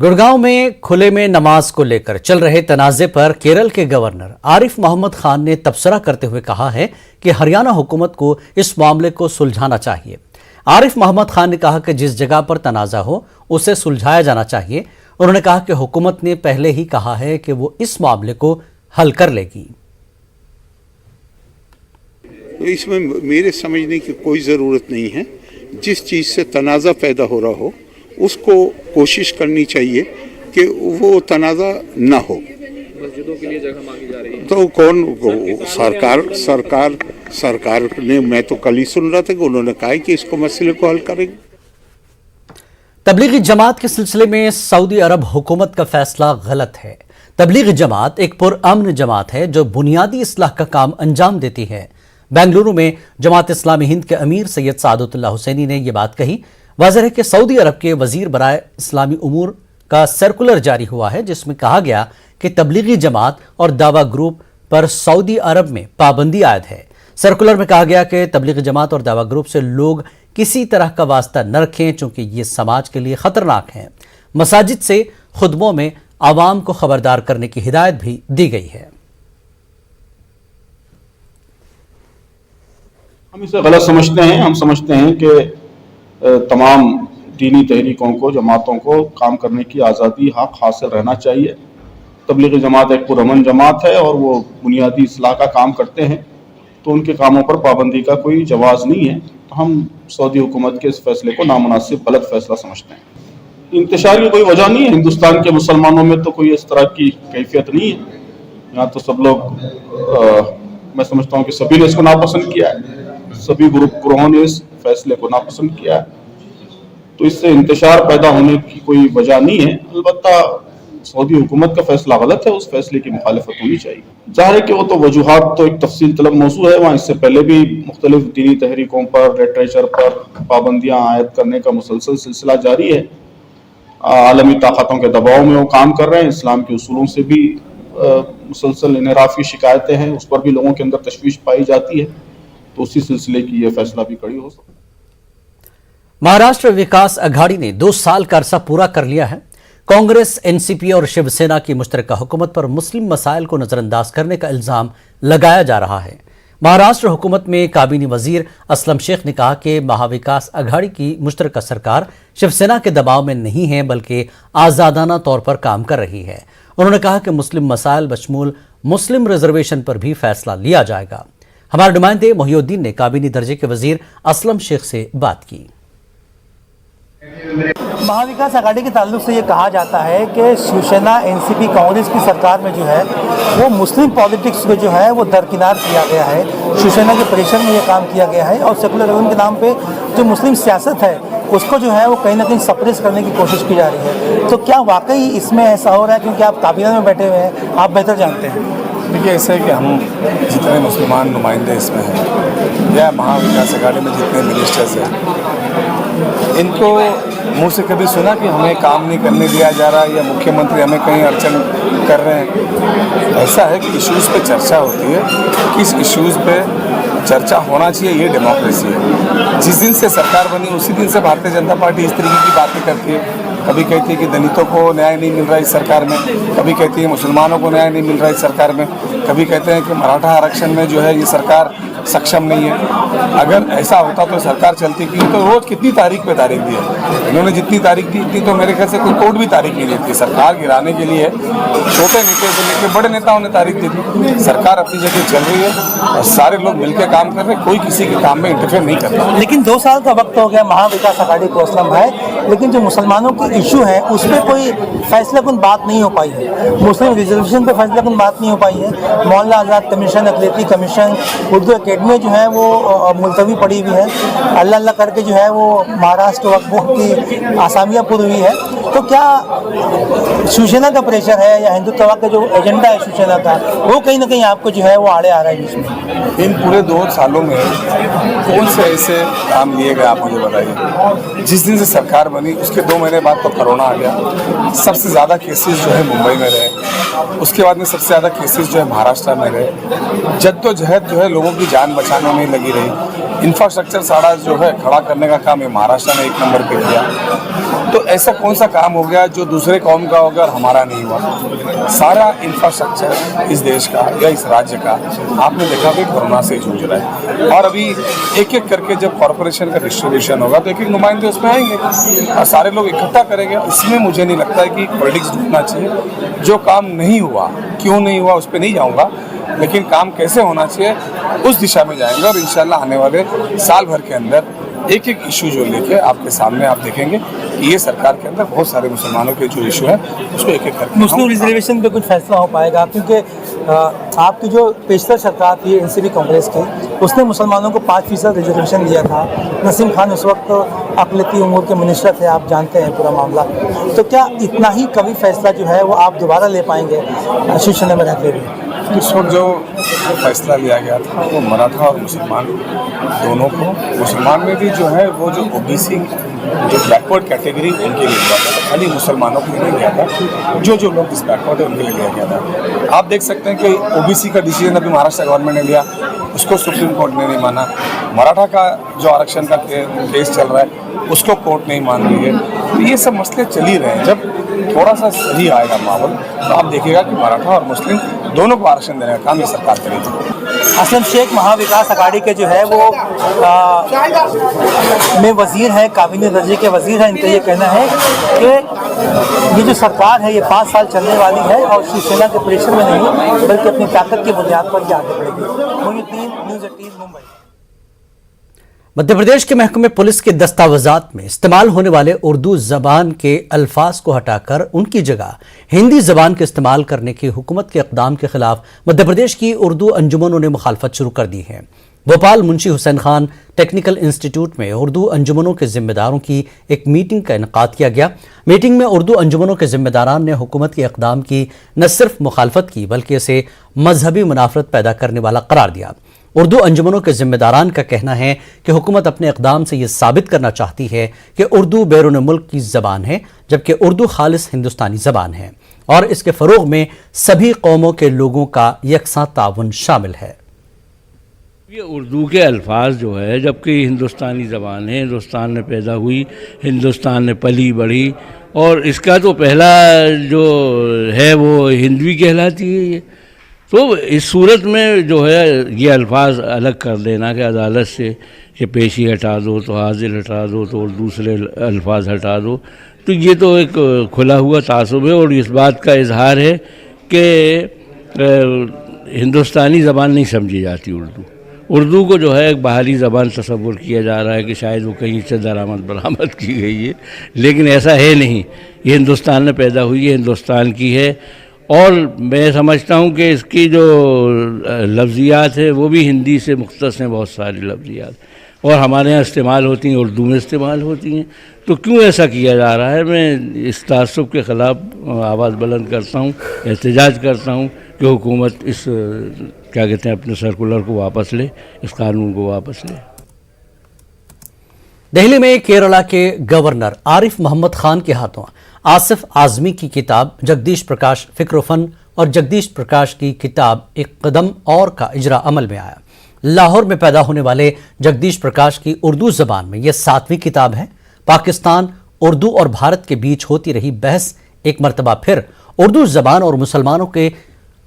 गुड़गांव में खुले में नमाज को लेकर चल रहे तनाजे पर केरल के गवर्नर आरिफ मोहम्मद खान ने तबसरा करते हुए कहा है कि हरियाणा हुकूमत को इस मामले को सुलझाना चाहिए। आरिफ मोहम्मद खान ने कहा कि जिस जगह पर तनाजा हो उसे सुलझाया जाना चाहिए। उन्होंने कहा कि हुकूमत ने पहले ही कहा है कि वो इस मामले को हल कर लेगी। इसमें मेरे समझने की कोई ज़रूरत नहीं है। जिस चीज़ से तनाज़ा पैदा हो रहा हो उसको कोशिश करनी चाहिए कि वो तनाज़ा ना हो। मस्जिदों के लिए जगह मांगी जा रही है तो सरकार ने, मैं तो कल ही सुन रहा था कि उन्होंने कहा कि इसको मसले को हल करेंगे। तबलीगी जमात के सिलसिले में सऊदी अरब हुकूमत का फैसला गलत है। तबलीगी जमात एक पुरअमन जमात है जो बुनियादी इस्लाह का काम अंजाम देती है। बेंगलुरु में जमात इस्लामी हिंद के अमीर सैयद सादतुल्लाह हुसैनी ने यह बात कही। वाज़ेह है कि सऊदी अरब के वजीर बराए इस्लामी उमूर का सर्कुलर जारी हुआ है जिसमें कहा गया कि तबलीगी जमात और दावा ग्रुप पर सऊदी अरब में पाबंदी आयद है। सर्कुलर में कहा गया कि तबलीगी जमात और दावा ग्रुप से लोग किसी तरह का वास्ता न रखें चूंकि ये समाज के लिए खतरनाक है। मसाजिद से खुतबों में आवाम को खबरदार करने की हिदायत भी दी गई है। हम इसे गलत समझते हैं। हम समझते हैं कि तमाम दीनी तहरीकों को, जमातों को काम करने की आज़ादी, हक हासिल रहना चाहिए। तबलीगी जमात एक पुरअमन जमात है और वो बुनियादी इस्लाह का काम करते हैं, तो उनके कामों पर पाबंदी का कोई जवाज़ नहीं है। तो हम सऊदी हुकूमत के इस फैसले को नामुनासिब, गलत फैसला समझते हैं। इंतशार की कोई वजह नहीं है। हिंदुस्तान के मुसलमानों में तो कोई इस तरह की कैफियत नहीं है। यहाँ तो सब लोग मैं समझता हूँ कि सभी ने इसको नापसंद किया है। सभी ग्रोहों ने इस फैसले को नापसंद किया है, तो इससे इंतशार पैदा होने की कोई वजह नहीं है। अलबत्ता सऊदी हुकूमत का फैसला गलत है, उस फैसले की मुखालिफत होनी चाहिए। जाहिर है कि वो तो वजूहात तो एक तफसील तलब मौजू है। वहाँ इससे पहले भी मुख्तलिफ दीनी तहरीकों पर, लिटरेचर पर पाबंदियाँ आयद करने का मुसलसल सिलसिला जारी है। आलमी ताकतों के दबाव में वो काम कर रहे हैं। इस्लाम के उसूलों से भी मुसलसल इनहराफी शिकायतें हैं, उस पर भी लोगों के अंदर तशवीश पाई जाती है। तो उसी सिलसिले की यह फैसला भी कड़ी हो सकता है। महाराष्ट्र विकास अघाड़ी ने 2 साल का अरसा पूरा कर लिया है। कांग्रेस, एनसीपी और शिवसेना की मुश्तरका हुकूमत पर मुस्लिम मसाइल को नजरअंदाज करने का इल्जाम लगाया जा रहा है। महाराष्ट्र हुकूमत में काबीनी वजीर असलम शेख ने कहा कि महाविकास अघाड़ी की मुश्तरका सरकार शिवसेना के दबाव में नहीं है बल्कि आजादाना तौर पर काम कर रही है। उन्होंने कहा कि मुस्लिम मसाइल बशमूल मुस्लिम रिजर्वेशन पर भी फैसला लिया जाएगा। हमारे नुमाइंदे मोहिउद्दीन ने काबीनी दर्जे के वजीर असलम शेख से बात की। महाविकास आघाड़ी के ताल्लुक से ये कहा जाता है कि शिवसेना, एनसीपी, कांग्रेस की सरकार में जो है वो मुस्लिम पॉलिटिक्स को जो है वो दरकिनार किया गया है। शिवसेना के प्रेशर में ये काम किया गया है और सेकुलरिज्म के नाम पे जो मुस्लिम सियासत है उसको जो है वो कहीं ना कहीं सप्रेस करने की कोशिश की जा रही है। तो क्या वाकई इसमें ऐसा हो रहा है? क्योंकि आप काबीना में बैठे हुए हैं, आप बेहतर जानते हैं। देखिए, ऐसा है कि हम जितने मुसलमान नुमाइंदे इसमें हैं या महाविकास अघाड़ी में जितने मिनिस्टर्स हैं, इनको मुंह से कभी सुना कि हमें काम नहीं करने दिया जा रहा है या मुख्यमंत्री हमें कहीं अड़चन कर रहे हैं? ऐसा है कि इश्यूज़ पे चर्चा होती है, किस इश्यूज़ पे चर्चा होना चाहिए, ये डेमोक्रेसी है। जिस दिन से सरकार बनी उसी दिन से भारतीय जनता पार्टी इस तरीके की बातें करती है। कभी कहती है कि दलितों को न्याय नहीं मिल रहा है इस सरकार में, कभी कहती है मुसलमानों को न्याय नहीं मिल रहा है इस सरकार में, कभी कहते हैं कि मराठा आरक्षण में जो है ये सरकार सक्षम नहीं है। अगर ऐसा होता तो सरकार चलती क्यों? तो रोज कितनी तारीख पे तारीख दी है इन्होंने? जितनी तारीख दी इतनी तो मेरे ख्याल से कोई कोर्ट भी तारीख नहीं देती। सरकार गिराने के लिए छोटे नेता से लेकर बड़े नेताओं ने तारीख दी थी। सरकार अपनी जगह चल रही है और सारे लोग मिलकर काम कर रहे हैं, कोई किसी के काम में इंटरफेयर नहीं कर रहा। लेकिन 2 साल का वक्त हो गया महाविकास आघाड़ी को असलम भाई, लेकिन जो मुसलमानों की इशू है उस पर कोई फैसलाकुन बात नहीं हो पाई है। मुस्लिम रिजर्वेशन पर फैसलाकुन बात नहीं हो पाई है। मौलाना आज़ाद कमीशन, अकलेती कमीशन, उर्दू अकेडमी जो है वो मुलतवी पड़ी हुई है। अल्लाह अल्लाह करके जो है वो महाराष्ट्र वक्फ बोर्ड की आसामियाँ पूरी हुई है। तो क्या शिवसेना का प्रेशर है या हिंदुत्व का जो एजेंडा है शिवसेना का वो कहीं ना कहीं आपको जो है वो आड़े आ रहा है इसमें? इन पूरे 2 सालों में कौन से ऐसे काम लिए गए आप मुझे बताइए? जिस दिन से सरकार बनी उसके 2 महीने बाद तो कोरोना आ गया। सबसे ज़्यादा केसेस जो है मुंबई में रहे, उसके बाद में सबसे ज़्यादा केसेस जो है महाराष्ट्र में रहे। जद्दोजहद जो है लोगों की जान बचाने में लगी रही। इंफ्रास्ट्रक्चर सारा जो है खड़ा करने का काम ये महाराष्ट्र ने 1 नंबर पे किया। तो ऐसा कौन सा काम हो गया जो दूसरे कौम का होगा और हमारा नहीं हुआ? सारा इंफ्रास्ट्रक्चर इस देश का या इस राज्य का आपने देखा कि कोरोना से जूझ रहा है, और अभी एक एक करके जब कॉरपोरेशन का डिस्ट्रीब्यूशन होगा तो एक एक नुमाइंदे उसमें आएंगे और सारे लोग इकट्ठा करेंगे। इसमें मुझे नहीं लगता है कि पॉलिटिक्स ढूंढना चाहिए। जो काम नहीं हुआ, क्यों नहीं हुआ उस पर नहीं जाऊँगा, लेकिन काम कैसे होना चाहिए उस दिशा में जाएंगे। और इंशाल्लाह आने वाले साल भर के अंदर एक एक इशू जो लेके आपके सामने आप देखेंगे कि ये सरकार के अंदर बहुत सारे मुसलमानों के जो इशू है उसको एक एक करके मुस्लिम रिजर्वेशन पे कुछ फैसला हो पाएगा? क्योंकि आपकी जो पेशतर सरकार थी एनसीपी कांग्रेस की, उसने मुसलमानों को 5% रिजर्वेशन दिया था। नसीम खान उस वक्त अक़लियती उमूर के मिनिस्टर थे, आप जानते हैं पूरा मामला। तो क्या इतना ही कभी फैसला जो है वो आप दोबारा ले पाएंगे शिवसेना में रहते हुए? इस वक्त जो फैसला लिया गया था वो मराठा और मुसलमान दोनों को, मुसलमान में भी जो है वो जो ओबीसी जो बैकवर्ड कैटेगरी उनके लिए लिया गया था, खाली मुसलमानों के लिए नहीं लिया था। जो लोग इस बैकवर्ड है उनके लिए लिया गया था। आप देख सकते हैं कि ओबीसी का डिसीजन अभी महाराष्ट्र गवर्नमेंट ने लिया, उसको सुप्रीम कोर्ट ने नहीं माना। मराठा का जो आरक्षण का केस चल रहा है उसको कोर्ट नहीं मान रही है। तो ये सब मसले चल ही रहे हैं। जब थोड़ा सा सही आएगा माहौल तो आप देखिएगा कि मराठा और मुस्लिम दोनों को आरक्षण देने का काम ये सरकार करेगी। असलम शेख महाविकास अघाड़ी के जो है वो में वजीर है, काबिनेट दर्जे के वजीर हैं। इनका ये कहना है कि ये जो सरकार है ये 5 साल चलने वाली है और शिवसेना के प्रेशर में नहीं बल्कि अपनी ताकत की बुनियाद पर ये आगे बढ़ेगी। मोहिउद्दीन, न्यूज़ 18 मुंबई। मध्य प्रदेश के महकमे पुलिस के दस्तावेजात में इस्तेमाल होने वाले उर्दू जबान के अल्फाज को हटाकर उनकी जगह हिंदी जबान के इस्तेमाल करने की हुकूमत के इक़दाम के खिलाफ मध्य प्रदेश की उर्दू अंजुमनों ने मुखालफत शुरू कर दी है। भोपाल मुंशी हुसैन खान टेक्निकल इंस्टीट्यूट में उर्दू अंजुमनों के जिम्मेदारों की एक मीटिंग का इनेकाद किया गया। मीटिंग में उर्दू अंजुमनों के जिम्मेदारान ने हुकूमत के इक़दाम की न सिर्फ मुखालफत की बल्कि इसे मजहबी मुनाफरत पैदा करने वाला करार दिया। उर्दू अंजुमनों के जिम्मेदारान का कहना है कि हुकूमत अपने इक़दाम से यह साबित करना चाहती है कि उर्दू बैरून मुल्क की ज़बान है, जबकि उर्दू खालिस हिंदुस्तानी ज़बान है और इसके फ़रोग़ में सभी कौमों के लोगों का यकसा ताउन शामिल है। ये उर्दू के अल्फाज जो है, जबकि हिंदुस्तानी ज़बान है, हिंदुस्तान में पैदा हुई, हिंदुस्तान में पली बढ़ी और इसका तो पहला जो है वो हिंदवी कहलाती है। ये तो इस सूरत में जो है ये अल्फाज अलग कर देना कि अदालत से कि पेशी हटा दो तो हाजिर हटा दो तो और दूसरे अल्फाज हटा दो, तो ये तो एक खुला हुआ तासुब है और इस बात का इजहार है कि हिंदुस्तानी ज़बान नहीं समझी जाती। उर्दू को जो है एक बाहरी ज़बान तस्वुर किया जा रहा है कि शायद वो कहीं से दरामद बरामद की गई है, लेकिन ऐसा है नहीं। ये हिंदुस्तान में पैदा हुई है, हिंदुस्तान की है और मैं समझता हूँ कि इसकी जो लफ्ज़ियात है वो भी हिंदी से मुख्तस हैं, बहुत सारी लफ्ज़ियात और हमारे यहाँ इस्तेमाल होती हैं, उर्दू में इस्तेमाल होती हैं। तो क्यों ऐसा किया जा रहा है? मैं इस तासुब के ख़िलाफ़ आवाज़ बुलंद करता हूँ, एहतजाज करता हूँ कि हुकूमत इस क्या कहते हैं अपने सर्कुलर को वापस ले, इस कानून को वापस ले। दिल्ली में केरला के गवर्नर आरिफ मोहम्मद खान के हाथों आसिफ आज़मी की किताब जगदीश प्रकाश फ़िक्र-ओ-फ़न और जगदीश प्रकाश की किताब एक कदम और का इजरा अमल में आया। लाहौर में पैदा होने वाले जगदीश प्रकाश की उर्दू ज़बान में यह 7वीं किताब है। पाकिस्तान, उर्दू और भारत के बीच होती रही बहस एक मरतबा फिर उर्दू ज़बान और मुसलमानों के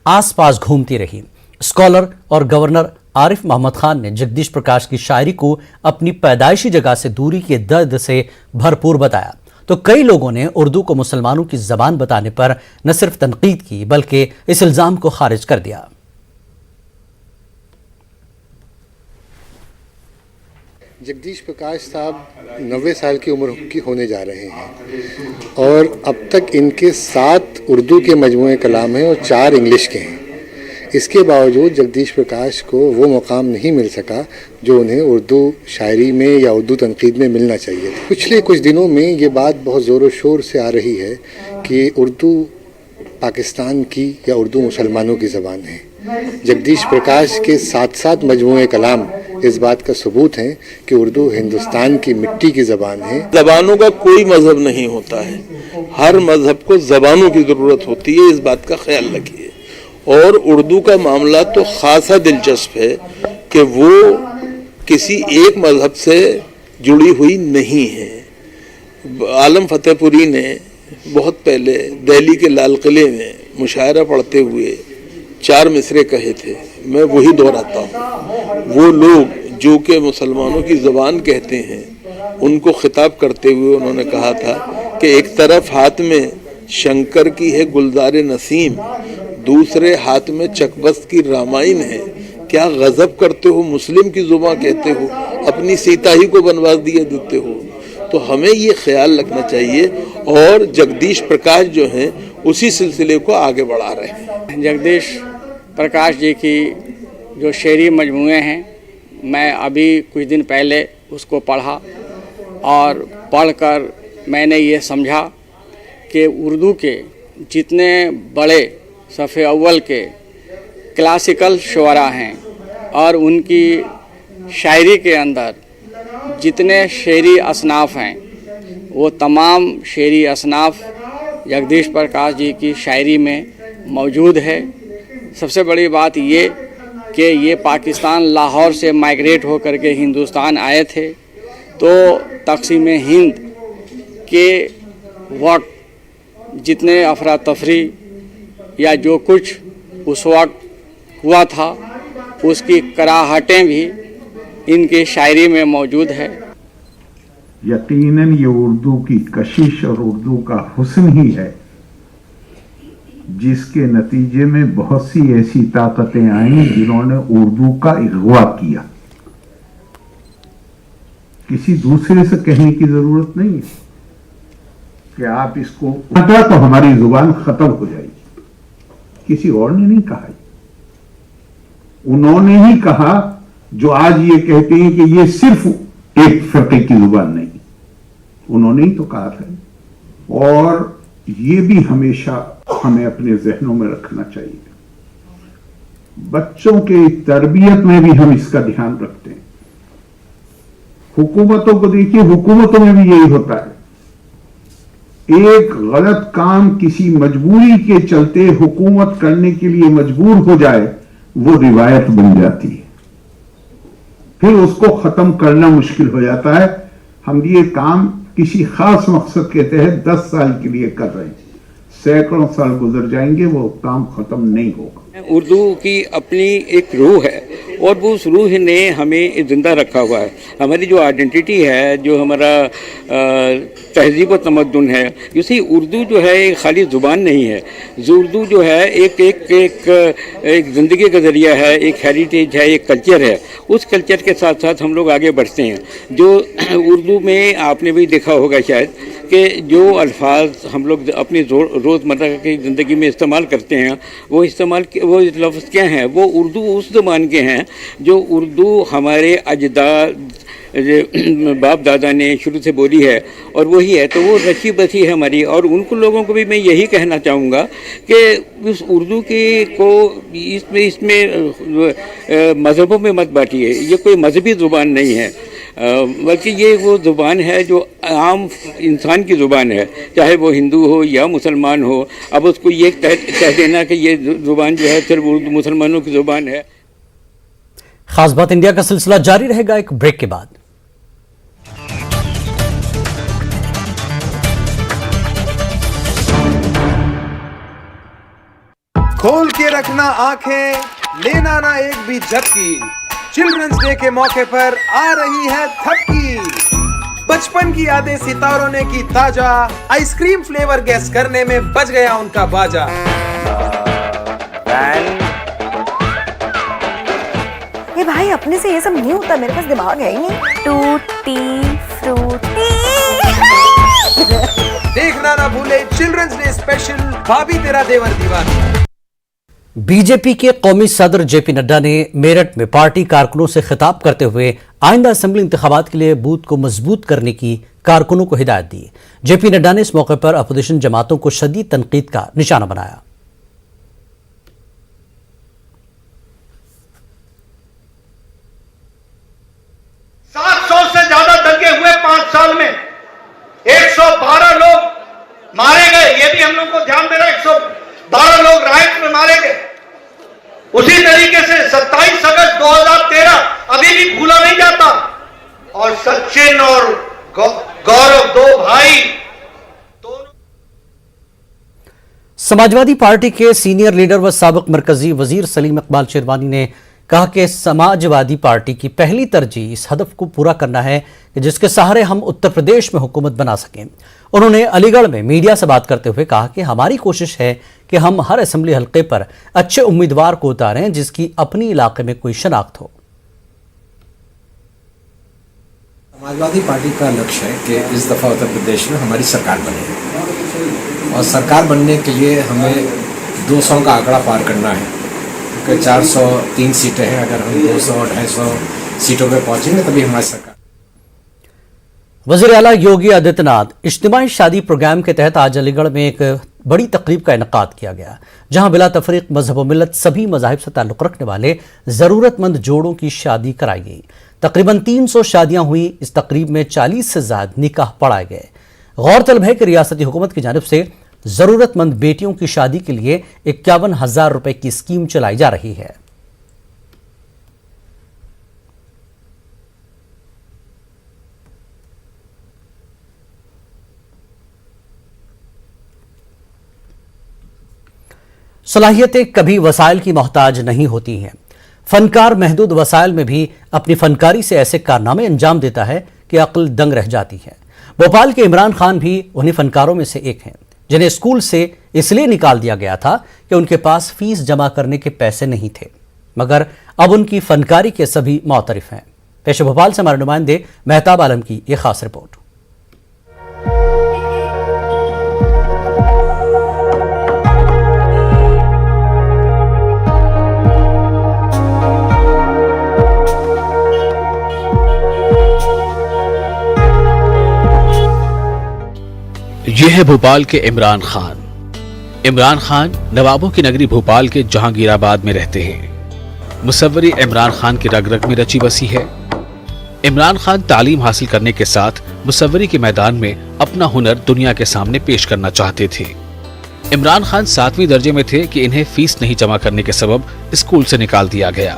आसपास घूमती रही। स्कॉलर और गवर्नर आरिफ मोहम्मद खान ने जगदीश प्रकाश की शायरी को अपनी पैदाइशी जगह से दूरी के दर्द से भरपूर बताया, तो कई लोगों ने उर्दू को मुसलमानों की ज़बान बताने पर न सिर्फ तनकीद की बल्कि इस इल्ज़ाम को खारिज कर दिया। जगदीश प्रकाश साहब 90 साल की उम्र की होने जा रहे हैं और अब तक इनके 7 उर्दू के मजमूए कलाम हैं और 4 इंग्लिश के हैं। इसके बावजूद जगदीश प्रकाश को वो मुकाम नहीं मिल सका जो उन्हें उर्दू शायरी में या उर्दू तनकीद में मिलना चाहिए था। पिछले कुछ दिनों में ये बात बहुत ज़ोर शोर से आ रही है कि उर्दू पाकिस्तान की या उर्दू मुसलमानों की ज़बान है। जगदीश प्रकाश के 7 मजमूए कलाम इस बात का सबूत है कि उर्दू हिंदुस्तान की मिट्टी की ज़बान है। ज़बानों का कोई मज़हब नहीं होता है, हर मज़हब को ज़बानों की ज़रूरत होती है, इस बात का ख्याल रखिए। और उर्दू का मामला तो ख़ासा दिलचस्प है कि वो किसी एक मज़हब से जुड़ी हुई नहीं है। आलम फतेहपुरी ने बहुत पहले दिल्ली के लाल किले में मुशायरा पढ़ते हुए 4 मिसरे कहे थे, मैं वही दोहराता हूँ। वो लोग जो कि मुसलमानों की ज़बान कहते हैं, उनको खिताब करते हुए उन्होंने कहा था कि एक तरफ हाथ में शंकर की है गुलजार नसीम, दूसरे हाथ में चकबस्त की रामायण है, क्या गजब करते हो, मुस्लिम की जुबान कहते हो, अपनी सीता ही को बनवा दिए देते हो। तो हमें ये ख्याल रखना चाहिए और जगदीश प्रकाश जो हैं उसी सिलसिले को आगे बढ़ा रहे हैं। जगदीश प्रकाश जी की जो शेरी मजमूए हैं, मैं अभी कुछ दिन पहले उसको पढ़ा और पढ़कर मैंने ये समझा कि उर्दू के जितने बड़े सफ़े अव्वल के क्लासिकल शुअरा हैं और उनकी शायरी के अंदर जितने शेरी असनाफ़ हैं, वो तमाम शेरी असनाफ़ जगदीश प्रकाश जी की शायरी में मौजूद है। सबसे बड़ी बात ये कि ये पाकिस्तान लाहौर से माइग्रेट होकर के हिंदुस्तान आए थे, तो तक़सीम हिंद के वक्त जितने अफरा तफरी या जो कुछ उस वक्त हुआ था, उसकी कराहटें भी इनकी शायरी में मौजूद है। यकीनन ये उर्दू की कशिश और उर्दू का हुस्न ही है, जिसके नतीजे में बहुत सी ऐसी ताकतें आई जिन्होंने उर्दू का अगवा किया। किसी दूसरे से कहने की जरूरत नहीं है कि आप इसको हटा तो हमारी जुबान खत्म हो जाएगी। किसी और ने नहीं कहा, उन्होंने ही कहा जो आज ये कहते हैं कि ये सिर्फ एक फिरके की जुबान नहीं, उन्होंने ही तो कहा था। और ये भी हमेशा हमें अपने जहनों में रखना चाहिए। बच्चों के तरबियत में भी हम इसका ध्यान रखते हैं। हुकूमतों को देखिए, हुकूमतों में भी यही होता है, एक गलत काम किसी मजबूरी के चलते हुकूमत करने के लिए मजबूर हो जाए, वो रिवायत बन जाती है, फिर उसको खत्म करना मुश्किल हो जाता है। हम ये काम किसी खास मकसद के तहत 10 साल के लिए कर रहे हैं, सैकड़ों साल गुजर जाएंगे, वो काम खत्म नहीं होगा। उर्दू की अपनी एक रूह है और वो उस रूह ने हमें जिंदा रखा हुआ है। हमारी जो आइडेंटिटी है, जो हमारा तहजीब व तमद्दुन है, इसी उर्दू जो है एक खाली ज़ुबान नहीं है। उर्दू जो है एक ज़िंदगी का ज़रिया है, एक हेरिटेज है, एक कल्चर है। उस कल्चर के साथ साथ हम लोग आगे बढ़ते हैं। जो उर्दू में आपने भी देखा होगा शायद कि जो अल्फाज हम लोग अपनी रोज़मर्रा की ज़िंदगी में इस्तेमाल करते हैं, वो लफ्ज़ क्या हैं, वो उर्दू उस ज़बान के हैं जो उर्दू हमारे अजदाद बाप दादा ने शुरू से बोली है और वही है। तो वो रची बसी है हमारी। और उनको लोगों को भी मैं यही कहना चाहूँगा कि उस उर्दू के को इसमें मज़हबों में मत बांटिए। ये कोई मजहबी ज़ुबान नहीं है, बल्कि ये वो ज़ुबान है जो आम इंसान की ज़ुबान है, चाहे वो हिंदू हो या मुसलमान हो। अब उसको ये कह देना कि ये ज़ुबान जो है सिर्फ उर्दू मुसलमानों की ज़ुबान है। खास बात इंडिया का सिलसिला जारी रहेगा एक ब्रेक के बाद। खोल के रखना आंखें, लेना ना एक भी झपकी। चिल्ड्रंस डे के मौके पर आ रही है थपकी। बचपन की यादें सितारों ने की ताजा, आइसक्रीम फ्लेवर गेस करने में बज गया उनका बाजा। ये भाई अपने से ये सब नहीं होता, मेरे पास दिमाग है ही नहीं। Tutti frutti. देखना ना भूले चिल्ड्रंस डे स्पेशल भाभी तेरा देवर दीवाना। बीजेपी के कौमी सदर जेपी नड्डा ने मेरठ में पार्टी कारकुनों से खिताब करते हुए आइंदा असेंबली इंतखाबात के लिए बूथ को मजबूत करने की कारकुनों को हिदायत दी। जेपी नड्डा ने इस मौके पर अपोजिशन जमातों को शदीद तनकीद का निशाना बनाया। 700 से ज्यादा दंगे हुए 5 साल में, 112 लोग मारे गए। ये भी हम लोग को ध्यान देना, 112 लोग राइट में मारे गए। उसी तरीके से 27 अगस्त 2013 अभी भी भूला नहीं जाता। और सचिन और गौरव दो भाई। समाजवादी पार्टी के सीनियर लीडर व साबिक मरकजी वजीर सलीम इकबाल शेरवानी ने कहा कि समाजवादी पार्टी की पहली तरजीह इस हदफ को पूरा करना है कि जिसके सहारे हम उत्तर प्रदेश में हुकूमत बना सकें। उन्होंने अलीगढ़ में मीडिया से बात करते हुए कहा कि हमारी कोशिश है कि हम हर असेंबली हल्के पर अच्छे उम्मीदवार को उतारें जिसकी अपनी इलाके में कोई शनाख्त हो। समाजवादी पार्टी का लक्ष्य है कि इस दफ़ा उत्तर प्रदेश में हमारी सरकार बने और सरकार बनने के लिए हमें 200 का आंकड़ा पार करना है क्योंकि 403 सीटें हैं। अगर हम 200-250 सीटों पे पहुंचेंगे तभी हमारी सरकार। वज़ीर आला योगी आदित्यनाथ इज्तिमाई शादी प्रोग्राम के तहत आज अलीगढ़ में एक बड़ी तकरीब का इनेकाद किया गया, जहां बिला तफरीक मजहब व मिल्लत सभी मज़ाहिब से ताल्लुक़ रखने वाले ज़रूरतमंद जोड़ों की शादी कराई गई। तकरीबन 300 शादियां हुई। इस तकरीब में 40 से ज़्यादा निकाह पढ़ाए गए। गौरतलब है कि रियासती हुकूमत की जानिब से ज़रूरतमंद बेटियों की शादी के लिए 51,000 रुपए की स्कीम चलाई जा रही है। सलाहियतें कभी वसाइल की मोहताज नहीं होती हैं। फनकार महदूद वसाइल में भी अपनी फनकारी से ऐसे कारनामे अंजाम देता है कि अक्ल दंग रह जाती है। भोपाल के इमरान खान भी उन्हीं फनकारों में से एक हैं जिन्हें स्कूल से इसलिए निकाल दिया गया था कि उनके पास फीस जमा करने के पैसे नहीं थे, मगर अब उनकी फनकारी के सभी मौतरिफ हैं। पेश भोपाल से हमारे नुमाइंदे मेहताब आलम की यह खास रिपोर्ट। यह है भोपाल के इमरान खान। इमरान खान नवाबों की नगरी भोपाल के जहांगीराबाद में रहते हैं। मुसव्वरी इमरान खान की रग रग में रची बसी है। इमरान खान तालीम हासिल करने के साथ मुसव्वरी के मैदान में अपना हुनर दुनिया के सामने पेश करना चाहते थे। इमरान खान 7वीं दर्जे में थे कि इन्हें फीस नहीं जमा करने के सबब स्कूल से निकाल दिया गया।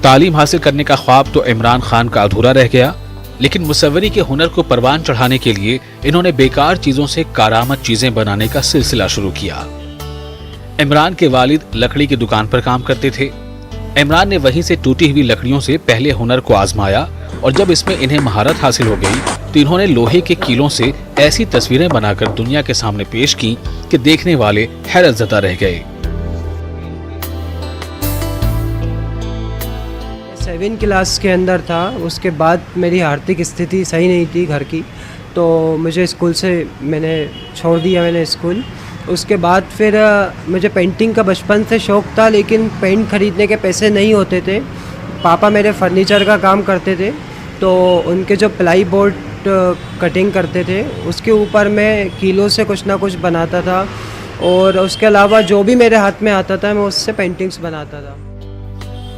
तालीम हासिल करने का ख्वाब तो इमरान खान का अधूरा रह गया, लेकिन मुसव्वरी के हुनर को परवान चढ़ाने के लिए इन्होंने बेकार चीजों से कारामद चीजें बनाने का सिलसिला शुरू किया। इमरान के वालिद लकड़ी की दुकान पर काम करते थे। इमरान ने वहीं से टूटी हुई लकड़ियों से पहले हुनर को आजमाया और जब इसमें इन्हें महारत हासिल हो गई तो इन्होंने लोहे के कीलों से ऐसी तस्वीरें बनाकर दुनिया के सामने पेश की कि देखने वाले हैरत ज़दा रह गए। 7 क्लास के अंदर था, उसके बाद मेरी आर्थिक स्थिति सही नहीं थी घर की, तो मुझे स्कूल से मैंने छोड़ दिया मैंने स्कूल। उसके बाद फिर मुझे पेंटिंग का बचपन से शौक़ था, लेकिन पेंट ख़रीदने के पैसे नहीं होते थे। पापा मेरे फर्नीचर का काम करते थे, तो उनके जो प्लाई बोर्ड कटिंग करते थे उसके ऊपर मैं कीलों से कुछ ना कुछ बनाता था, और उसके अलावा जो भी मेरे हाथ में आता था मैं उससे पेंटिंग्स बनाता था।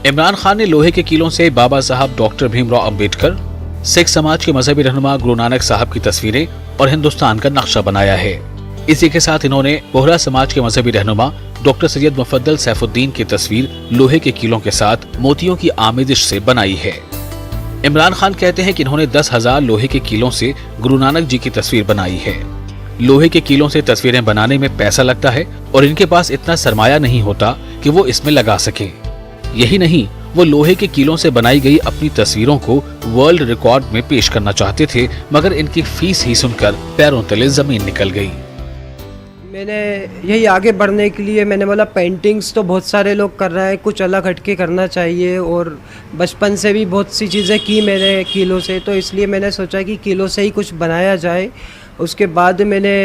इमरान खान ने लोहे के कीलों से बाबा साहब डॉक्टर भीमराव अंबेडकर, सिख समाज के मजहबी रहनुमा गुरु नानक साहब की तस्वीरें और हिंदुस्तान का नक्शा बनाया है। इसी के साथ इन्होंने बोहरा समाज के मजहबी रहनुमा डॉक्टर सैयद मुफद्दल सैफुद्दीन की तस्वीर लोहे के कीलों के साथ मोतियों की आमिदिश से बनाई है। इमरान खान कहते हैं कि इन्होंने 10,000 लोहे के कीलों से गुरु नानक जी की तस्वीर बनाई है। लोहे के कीलों से तस्वीरें बनाने में पैसा लगता है और इनके पास इतना सरमाया नहीं होता कि वो इसमें लगा सके। यही नहीं, वो लोहे के कीलों से बनाई गई अपनी तस्वीरों को वर्ल्ड रिकॉर्ड में पेश करना चाहते थे, मगर इनकी फीस ही सुनकर पैरों तले जमीन निकल गई। मैंने यही आगे बढ़ने के लिए मैंने बोला पेंटिंग्स तो बहुत सारे लोग कर रहे हैं, कुछ अलग हटके करना चाहिए, और बचपन से भी बहुत सी चीज़ें की मैंने कीलों से, तो इसलिए मैंने सोचा कि कीलों से ही कुछ बनाया जाए। उसके बाद मैंने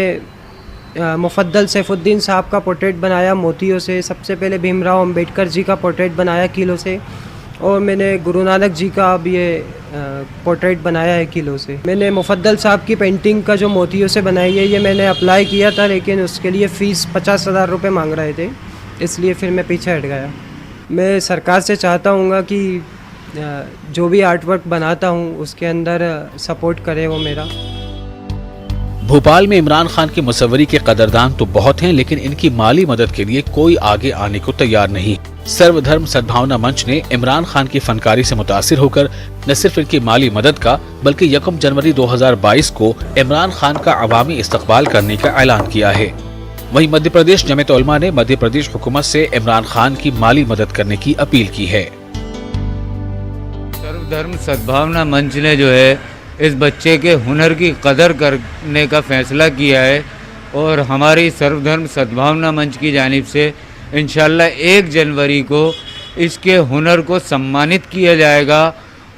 मुफद्दल सैफुद्दीन साहब का पोर्ट्रेट बनाया मोतियों से। सबसे पहले भीमराव अंबेडकर जी का पोर्ट्रेट बनाया कीलों से, और मैंने गुरु नानक जी का अब ये पोर्ट्रेट बनाया है कीलों से। मैंने मुफद्दल साहब की पेंटिंग का जो मोतियों से बनाई है ये मैंने अप्लाई किया था, लेकिन उसके लिए फ़ीस 50,000 रुपये मांग रहे थे, इसलिए फिर मैं पीछे हट गया। मैं सरकार से चाहता हूँ कि जो भी आर्ट वर्क बनाता हूँ उसके अंदर सपोर्ट करे वो मेरा। भोपाल में इमरान खान की मुसव्वरी के कदरदान तो बहुत हैं, लेकिन इनकी माली मदद के लिए कोई आगे आने को तैयार नहीं। सर्वधर्म सद्भावना मंच ने इमरान खान की फनकारी से मुतासिर होकर न सिर्फ इनकी माली मदद का बल्कि 1 जनवरी 2022 को इमरान खान का अवामी इस्तकबाल करने का ऐलान किया है। वहीं मध्य प्रदेश जमीयत उलमा ने मध्य प्रदेश हुकूमत से इमरान खान की माली मदद करने की अपील की है। सर्वधर्म सद्भावना मंच ने जो है इस बच्चे के हुनर की कदर करने का फैसला किया है और हमारी सर्वधर्म सद्भावना मंच की जानिब से इंशाल्लाह 1 जनवरी को इसके हुनर को सम्मानित किया जाएगा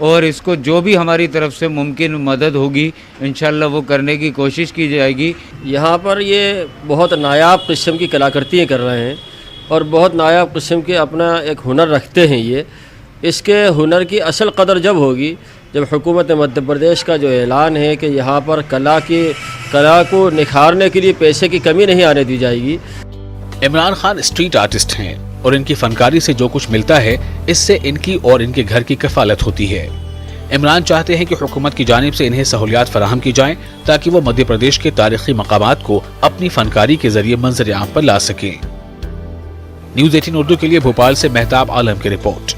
और इसको जो भी हमारी तरफ से मुमकिन मदद होगी इंशाल्लाह वो करने की कोशिश की जाएगी। यहाँ पर ये बहुत नायाब किस्म की कलाकृतियाँ कर रहे हैं और बहुत नायाब किस्म के अपना एक हुनर रखते हैं। ये इसके हुनर की असल कदर जब होगी जब हुकूमत मध्य प्रदेश का जो ऐलान है कि यहाँ पर कला को निखारने के लिए पैसे की कमी नहीं आने दी जाएगी। इमरान खान स्ट्रीट आर्टिस्ट हैं और इनकी फनकारी से जो कुछ मिलता है इससे इनकी और इनके घर की कफालत होती है। इमरान चाहते हैं कि हुकूमत की जानिब से इन्हें सहूलियात फराहम की जाएं ताकि वो मध्य प्रदेश के तारीखी मकामात को अपनी फनकारी के जरिए मंजर आम पर ला सकें। न्यूज़ 18 उर्दू के लिए भोपाल से मेहताब आलम की रिपोर्ट।